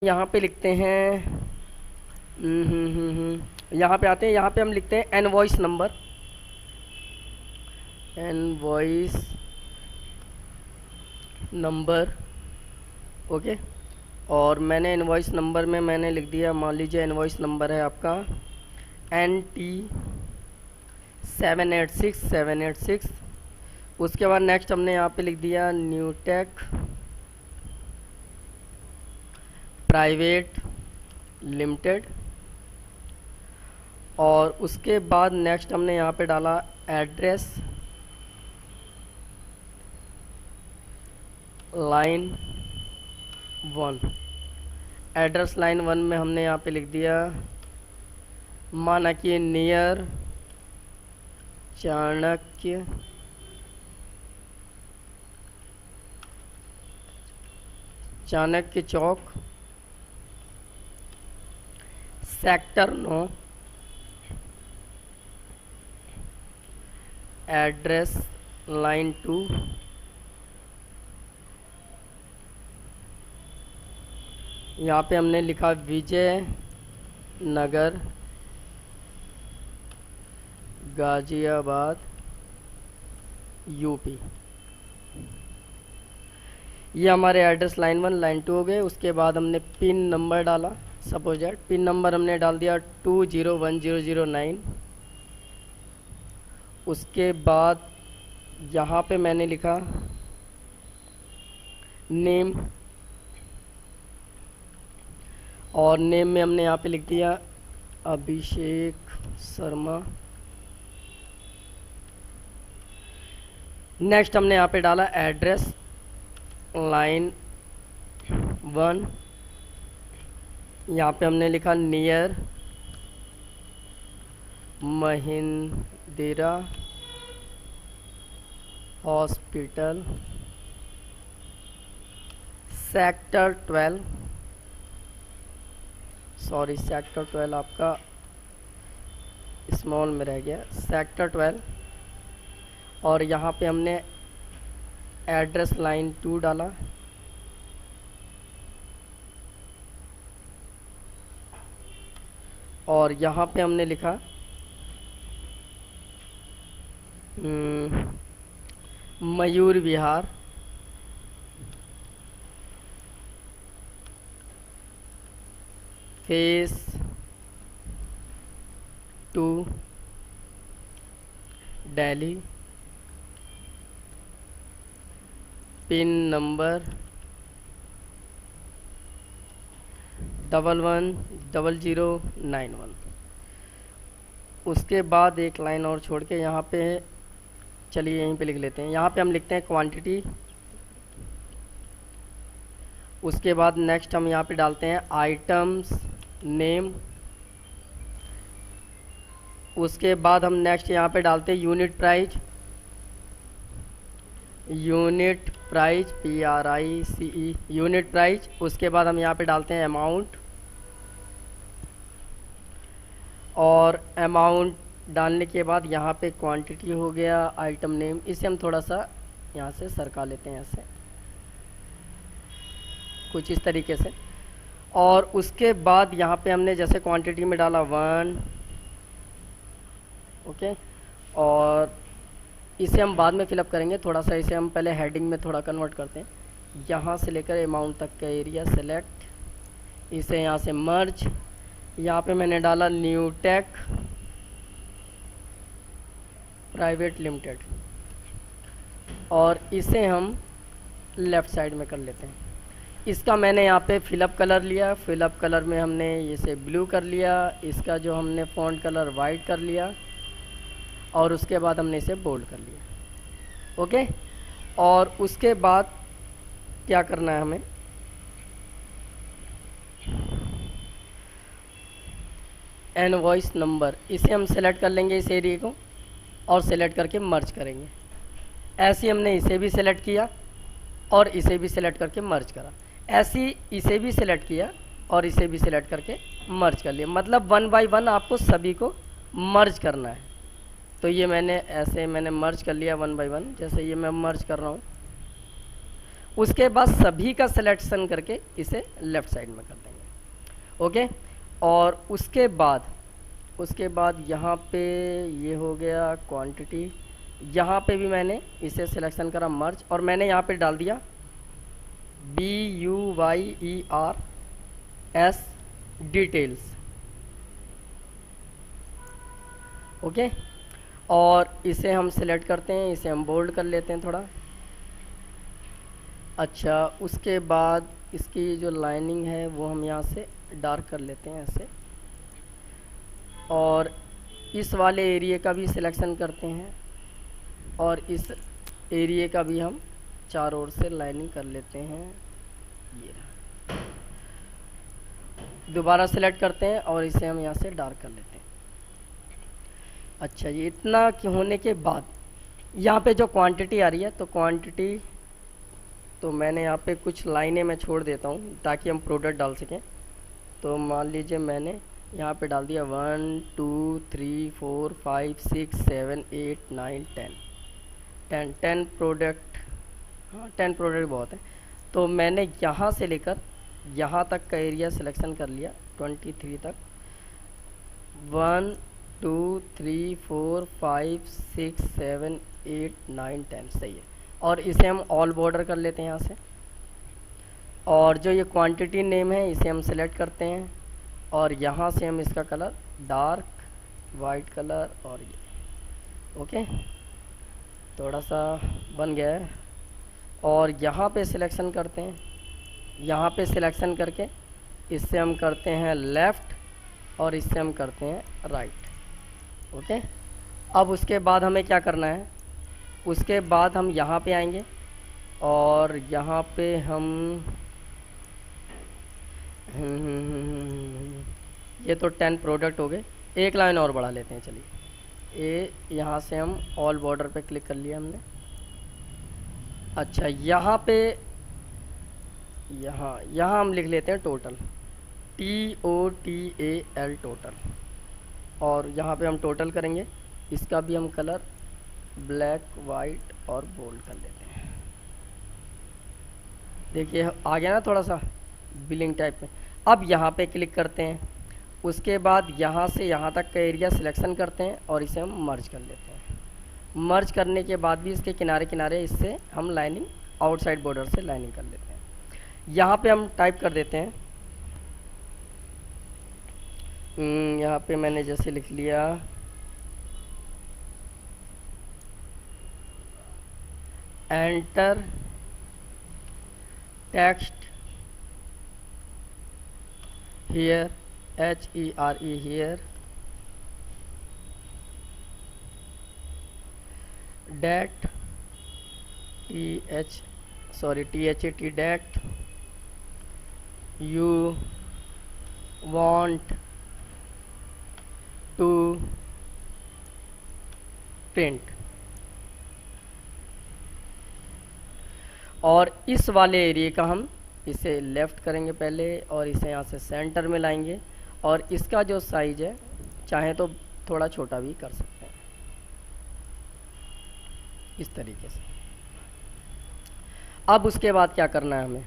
यहाँ पे लिखते हैं यहाँ पे आते हैं, यहाँ पे हम लिखते हैं invoice number, invoice number. Okay, और मैंने इनवॉइस नंबर में मैंने लिख दिया, मान लीजिए इनवॉइस नंबर है आपका NT 786 उसके बाद नेक्स्ट हमने यहाँ पे लिख दिया न्यूटेक प्राइवेट लिमिटेड, और उसके बाद नेक्स्ट हमने यहाँ पे डाला एड्रेस लाइन 1। एड्रेस लाइन 1 में हमने यहाँ पे लिख दिया माना कि नियर चाणक्य चौक, सेक्टर 9, एड्रेस लाइन 2, यहाँ पे हमने लिखा विजय नगर गाजियाबाद यूपी। ये हमारे एड्रेस लाइन 1 लाइन 2 हो गए। उसके बाद हमने पिन नंबर डाला, सपोज दैट पिन नंबर हमने डाल दिया 201009। उसके बाद यहाँ पे मैंने लिखा नेम, और नेम में हमने यहाँ पे लिख दिया अभिषेक शर्मा। नेक्स्ट हमने यहाँ पे डाला एड्रेस लाइन 1, यहाँ पे हमने लिखा near Mahindra hospital sector 12, sorry sector 12 आपका स्मॉल में रह गया, सेक्टर 12। और यहाँ पे हमने एड्रेस लाइन 2 डाला, और यहाँ पे हमने लिखा Mayur Vihar face 2 Delhi, pin number 110091। उसके बाद एक लाइन और छोड़ के यहाँ पे, चलिए यहीं पे लिख लेते हैं, यहाँ पे हम लिखते हैं क्वांटिटी। उसके बाद नेक्स्ट हम यहाँ पे डालते हैं आइटम्स नेम। उसके बाद हम नेक्स्ट यहाँ पे डालते हैं unit price, unit price PRICE unit price. उसके बाद हम यहाँ पे डालते हैं अमाउंट, और अमाउंट डालने के बाद यहाँ पे क्वांटिटी हो गया, आइटम नेम। इसे हम थोड़ा सा यहाँ से सरका लेते हैं ऐसे, कुछ इस तरीके से। और उसके बाद यहाँ पे हमने जैसे क्वांटिटी में डाला 1, ओके, और इसे हम बाद में फिलअप करेंगे, थोड़ा सा इसे हम पहले हेडिंग में थोड़ा कन्वर्ट करते हैं। यहाँ से लेकर अमाउंट तक का एरिया सेलेक्ट, इसे यहाँ से मर्ज। यहाँ पे मैंने डाला न्यूटेक प्राइवेट लिमिटेड, और इसे हम लेफ़्ट साइड में कर लेते हैं। इसका मैंने यहाँ पे फिलअप कलर लिया, फिलअप कलर में हमने इसे ब्लू कर लिया, इसका जो हमने फ़ॉन्ट कलर वाइट कर लिया, और उसके बाद हमने इसे बोल्ड कर लिया। ओके, और उसके बाद क्या करना है हमें, इनवॉइस नंबर, इसे हम सेलेक्ट कर लेंगे इस एरिया को, और सेलेक्ट करके मर्ज करेंगे। ऐसे हमने इसे भी सेलेक्ट किया और इसे भी सेलेक्ट करके मर्ज करा, ऐसे इसे भी सेलेक्ट किया और इसे भी सेलेक्ट करके मर्ज कर लिया। मतलब 1 बाय 1 आपको सभी को मर्ज करना है। तो ये मैंने ऐसे मैंने मर्ज कर लिया 1 बाय 1, जैसे ये मैं मर्ज कर रहा हूँ। उसके बाद सभी का सिलेक्शन करके इसे लेफ़्ट साइड में कर देंगे। ओके। और उसके बाद यहाँ पे ये हो गया क्वांटिटी, यहाँ पे भी मैंने इसे सिलेक्शन करा मर्ज, और मैंने यहाँ पे डाल दिया BUYERS डिटेल्स। ओके। और इसे हम सिलेक्ट करते हैं, इसे हम बोल्ड कर लेते हैं थोड़ा। अच्छा, उसके बाद इसकी जो लाइनिंग है वो हम यहाँ से डार्क कर लेते हैं ऐसे, और इस वाले एरिया का भी सिलेक्शन करते हैं, और इस एरिया का भी हम चारों ओर से लाइनिंग कर लेते हैं। ये दोबारा सिलेक्ट करते हैं और इसे हम यहाँ से डार्क कर लेते हैं। अच्छा, ये इतना होने के बाद यहाँ पे जो क्वांटिटी आ रही है, तो क्वांटिटी तो मैंने यहाँ पे कुछ लाइनें मैं छोड़ देता हूँ ताकि हम प्रोडक्ट डाल सकें। तो मान लीजिए मैंने यहाँ पे डाल दिया 1 2 3 4 5 6 7 8 9 10 प्रोडक्ट। हाँ, 10 प्रोडक्ट बहुत है। तो मैंने यहाँ से लेकर यहाँ तक का एरिया सिलेक्शन कर लिया 23 तक। 1 2 3 4 5 6 7 8 9 10 सही है। और इसे हम ऑल बॉर्डर कर लेते हैं यहाँ से, और जो ये क्वांटिटी नेम है इसे हम सिलेक्ट करते हैं, और यहाँ से हम इसका कलर डार्क वाइट कलर, और ये ओके थोड़ा सा बन गया है। और यहाँ पे सिलेक्शन करते हैं, यहाँ पे सिलेक्शन करके इससे हम करते हैं लेफ़्ट, और इससे हम करते हैं राइट। ओके। अब उसके बाद हमें क्या करना है, उसके बाद हम यहाँ पे आएंगे, और यहाँ पे हम ये तो 10 प्रोडक्ट हो गए, एक लाइन और बढ़ा लेते हैं। चलिए, यहाँ से हम ऑल बॉर्डर पे क्लिक कर लिया हमने। अच्छा, यहाँ पे यहाँ हम लिख लेते हैं टोटल, TOTAL टोटल, और यहाँ पे हम टोटल करेंगे। इसका भी हम कलर ब्लैक वाइट और बोल्ड कर लेते हैं। देखिए आ गया ना थोड़ा सा बिलिंग टाइप में। अब यहाँ पे क्लिक करते हैं, उसके बाद यहाँ से यहाँ तक का एरिया सिलेक्शन करते हैं और इसे हम मर्ज कर लेते हैं। मर्ज करने के बाद भी इसके किनारे किनारे इससे हम लाइनिंग आउटसाइड बॉर्डर से लाइनिंग कर लेते हैं। यहाँ पे हम टाइप कर देते हैं, यहाँ पे मैंने जैसे लिख लिया enter text here HERE here dat THET dat you want to print। और इस वाले एरिया का हम इसे लेफ़्ट करेंगे पहले, और इसे यहाँ से सेंटर में लाएंगे, और इसका जो साइज है चाहे तो थोड़ा छोटा भी कर सकते हैं इस तरीके से। अब उसके बाद क्या करना है हमें,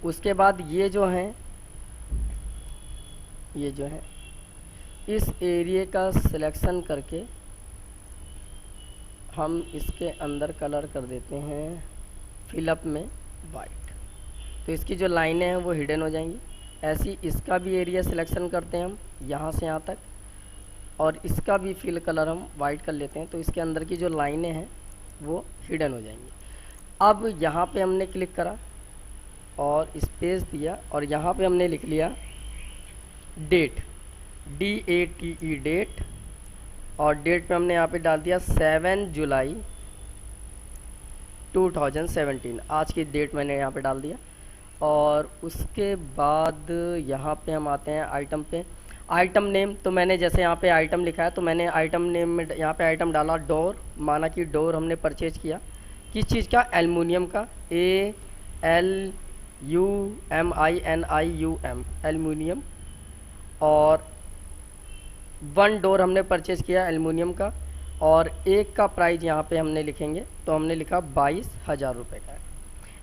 उसके बाद ये जो है इस एरिया का सिलेक्शन करके हम इसके अंदर कलर कर देते हैं फिलअप में वाइट, तो इसकी जो लाइनें हैं वो हिडन हो जाएंगी। ऐसी इसका भी एरिया सिलेक्शन करते हैं हम यहाँ से यहाँ तक, और इसका भी फिल कलर हम वाइट कर लेते हैं, तो इसके अंदर की जो लाइनें हैं वो हिडन हो जाएंगी। अब यहाँ पे हमने क्लिक करा और स्पेस दिया, और यहाँ पे हमने लिख लिया डेट, DATE डेट, और डेट पे हमने यहाँ पे डाल दिया 7 जुलाई 2017, आज की डेट मैंने यहाँ पे डाल दिया। और उसके बाद यहाँ पे हम आते हैं आइटम पे, आइटम नेम, तो मैंने जैसे यहाँ पे आइटम लिखा है तो मैंने आइटम नेम में यहाँ पे आइटम डाला डोर, माना कि डोर हमने परचेज किया किस चीज़ का, एल्युमिनियम का, ALUMINIUM एल्युमिनियम, और 1 डोर हमने परचेज किया एल्युमिनियम का, और एक का प्राइस यहाँ पे हमने लिखेंगे, तो हमने लिखा 22,000 रुपये का है।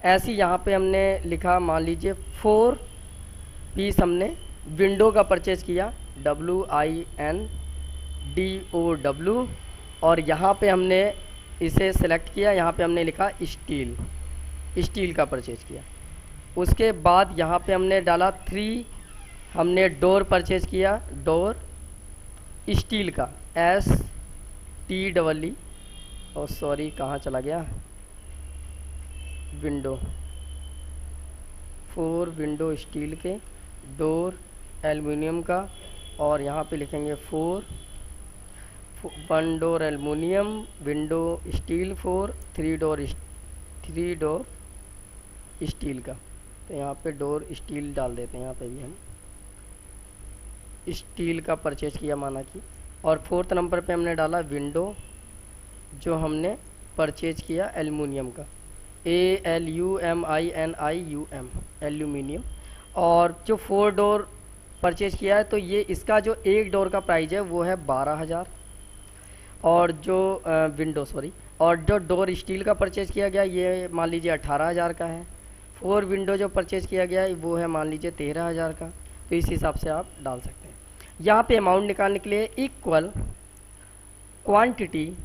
ऐसे यहाँ पे हमने लिखा, मान लीजिए 4 पीस हमने विंडो का परचेज किया, WINDOW, और यहाँ पे हमने इसे सेलेक्ट किया, यहाँ पे हमने लिखा स्टील, स्टील का परचेज किया। उसके बाद यहाँ पे हमने डाला 3, हमने डोर परचेज किया, डोर स्टील का, STEE, और सॉरी कहाँ चला गया, विंडो, 4 विंडो स्टील के, डोर एल्युमिनियम का, और यहाँ पे लिखेंगे 1 door aluminium, window steel 4, 3 door steel का। तो यहाँ पे डोर स्टील डाल देते हैं, यहाँ पे भी हम स्टील का परचेज किया माना कि। और 4th नंबर पे हमने डाला विंडो, जो हमने परचेज किया एल्युमिनियम का, ALUMINIUM, एल्यूमिनियम। और जो 4 डोर परचेज किया है, तो ये इसका जो एक डोर का प्राइस है वो है 12,000, और जो और जो डोर स्टील का परचेज किया गया ये मान लीजिए 18,000 का है। 4 विंडो जो परचेज किया गया है वो है मान लीजिए 13,000 का। तो इस हिसाब से आप डाल सकते हैं। यहाँ पे अमाउंट निकालने के लिए इक्वल क्वांटिटी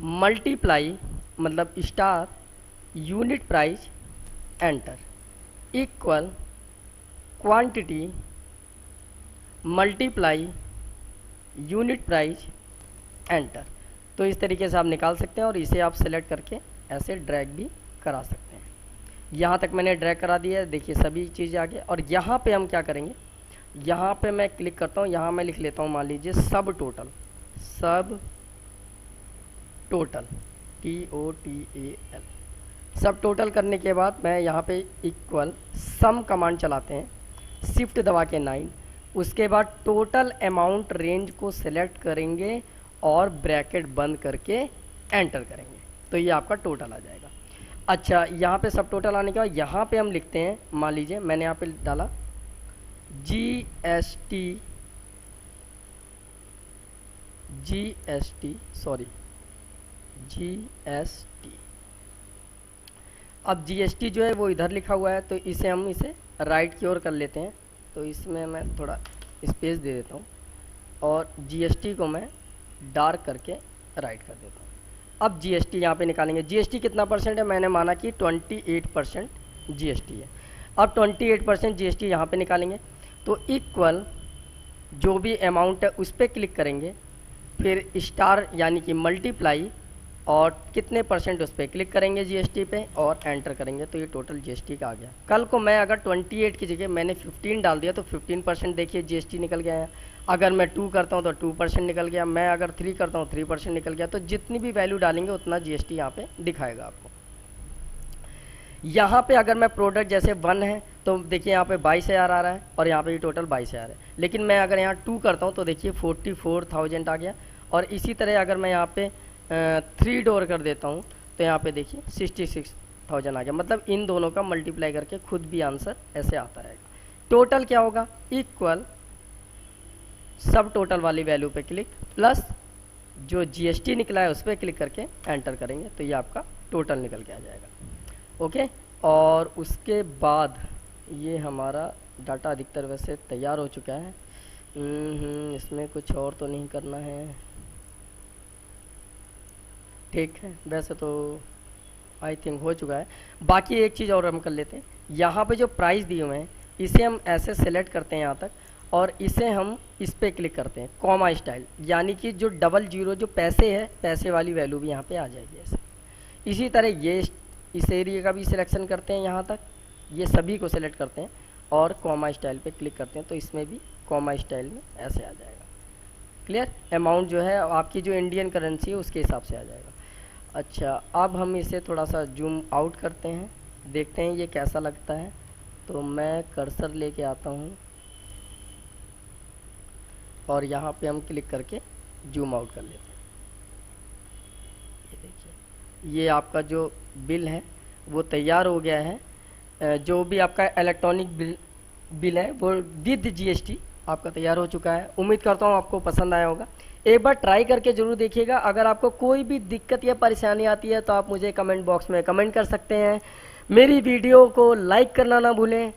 मल्टीप्लाई, मतलब star unit price, enter, equal quantity multiply unit price, enter. तो इस तरीके से आप निकाल सकते हैं, और इसे आप सेलेक्ट करके ऐसे ड्रैग भी करा सकते हैं। यहाँ तक मैंने ड्रैग करा दिया है, देखिए सभी चीज़ें आ गई। और यहाँ पे हम क्या करेंगे, यहाँ पे मैं क्लिक करता हूँ, यहाँ मैं लिख लेता हूँ मान लीजिए सब टोटल, TOTAL, सब टोटल करने के बाद मैं यहाँ पे इक्वल सम कमांड चलाते हैं, शिफ्ट दबा के 9, उसके बाद टोटल अमाउंट रेंज को सेलेक्ट करेंगे और ब्रैकेट बंद करके एंटर करेंगे, तो ये आपका टोटल आ जाएगा। अच्छा, यहाँ पे सब टोटल आने के बाद यहाँ पे हम लिखते हैं, मान लीजिए मैंने यहाँ पे डाला GST, अब GST जो है वो इधर लिखा हुआ है, तो इसे हम राइट की ओर कर लेते हैं। तो इसमें मैं थोड़ा स्पेस दे देता हूँ, और GST को मैं डार्क करके राइट कर देता हूँ। अब GST यहाँ पे निकालेंगे। GST कितना परसेंट है, मैंने माना कि 28% GST है। अब 28% GST यहाँ पे निकालेंगे, तो इक्वल जो भी अमाउंट है उस पर क्लिक करेंगे, फिर स्टार यानी कि मल्टीप्लाई, और कितने परसेंट उस पर क्लिक करेंगे GST पे, और एंटर करेंगे, तो ये टोटल GST का आ गया। कल को मैं अगर 28 की जगह मैंने 15 डाल दिया, तो 15% देखिए GST निकल गया है। अगर मैं 2 करता हूँ तो 2% निकल गया, मैं अगर 3 करता हूँ 3% निकल गया। तो जितनी भी वैल्यू डालेंगे उतना GST यहाँ पे दिखाएगा आपको। यहाँ पे अगर मैं प्रोडक्ट जैसे 1 है, तो देखिए यहाँ पे 22,000 आ रहा है, और यहाँ पे भी टोटल 22,000 है। लेकिन मैं अगर यहाँ 2 करता हूँ तो देखिए 44,000 आ गया। और इसी तरह अगर मैं यहाँ पे 3 डोर कर देता हूँ, तो यहाँ पे देखिए 66,000 आ गया। मतलब इन दोनों का मल्टीप्लाई करके खुद भी आंसर ऐसे आता रहेगा। टोटल क्या होगा, इक्वल सब टोटल वाली वैल्यू पे क्लिक, प्लस जो GST निकला है उस पर क्लिक करके एंटर करेंगे, तो ये आपका टोटल निकल के आ जाएगा। ओके, और उसके बाद ये हमारा डाटा अधिकतर वैसे तैयार हो चुका है। इसमें कुछ और तो नहीं करना है, ठीक है, वैसे तो आई थिंक हो चुका है। बाकी एक चीज़ और हम कर लेते हैं, यहाँ पे जो प्राइस दिए हुए हैं इसे हम ऐसे सेलेक्ट करते हैं यहाँ तक, और इसे हम इस पर क्लिक करते हैं कॉमा स्टाइल, यानी कि जो 00 जो पैसे है, पैसे वाली वैल्यू भी यहाँ पे आ जाएगी ऐसे। इसी तरह ये इस एरिया का भी सिलेक्शन करते हैं यहाँ तक, ये सभी को सिलेक्ट करते हैं और कॉमा स्टाइल पे क्लिक करते हैं, तो इसमें भी कॉमा स्टाइल में ऐसे आ जाएगा। क्लियर, अमाउंट जो है आपकी जो इंडियन करेंसी है उसके हिसाब से आ जाएगा। अच्छा, अब हम इसे थोड़ा सा जूम आउट करते हैं, देखते हैं ये कैसा लगता है। तो मैं कर्सर लेके आता हूँ और यहाँ पे हम क्लिक करके जूम आउट कर लेते हैं। ये देखिए, ये आपका जो बिल है वो तैयार हो गया है। जो भी आपका इलेक्ट्रॉनिक बिल है वो विद GST आपका तैयार हो चुका है। उम्मीद करता हूँ आपको पसंद आया होगा। एक बार ट्राई करके ज़रूर देखिएगा। अगर आपको कोई भी दिक्कत या परेशानी आती है तो आप मुझे कमेंट बॉक्स में कमेंट कर सकते हैं। मेरी वीडियो को लाइक करना ना भूलें।